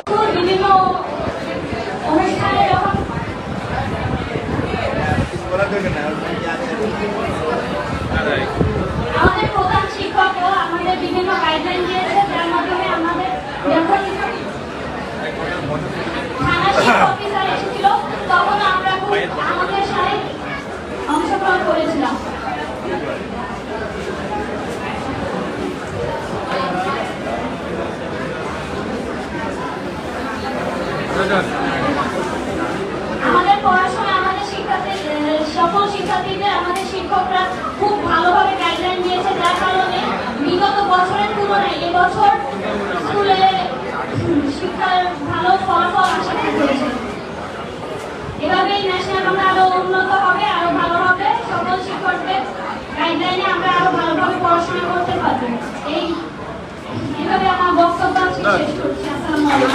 বিভিন্ন অনুষ্ঠানে যখন আমাদের প্রধান শিক্ষকও আমাদের বিভিন্ন গাইডলাইন দিয়েছে, যার মাধ্যমে আমাদের যখন থানা শিক্ষক অফিসার এসেছিল তখন আমরা খুব আমাদের সাথে অংশগ্রহণ করেছিলাম। আমাদের পড়াশোনা আমাদের সকল শিক্ষার্থীদের আমাদের শিক্ষকরা খুব ভালোভাবে গাইডলাইন দিয়েছে, যার কারণে বিগত বছরের তুলনায় এবছর স্কুলে শিক্ষার ভালো ফলাফল আশা করেছে। এভাবেই ন্যাশনাল আমরা আরো উন্নত হবে, আরো ভালো হবে। সকল শিক্ষকদের গাইডলাইনে আমরা আরো ভালোভাবে পড়াশোনা করতে পারবো। এইভাবে আমার বক্তব্য শেষ করছি। আসসালামু আলাইকুম।